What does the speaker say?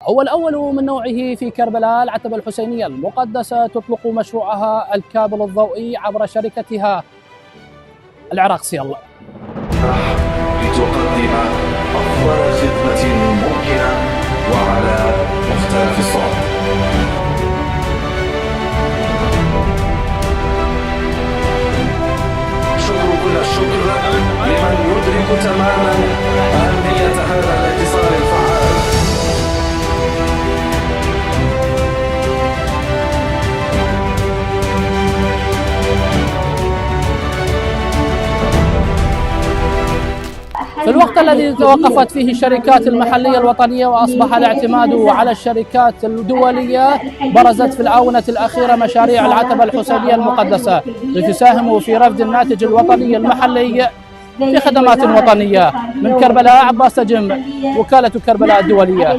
هو الأول من نوعه في كربلاء. العتبة الحسينية المقدسة تطلق مشروعها الكابل الضوئي عبر شركتها العراق سيل، لتقدم أفضل خدمة ممكنة وعلى مختلف الصعد. شكر كل الشكر لمن يدرك تماما أهمية هذا الاتصال الفعال. في الوقت الذي توقفت فيه الشركات المحلية الوطنية وأصبح الاعتماد على الشركات الدولية، برزت في الآونة الأخيرة مشاريع العتبة الحسينية المقدسة لتساهم في رفد الناتج الوطني المحلي في خدمات وطنية. من كربلاء، عباس نجم، وكالة كربلاء الدولية.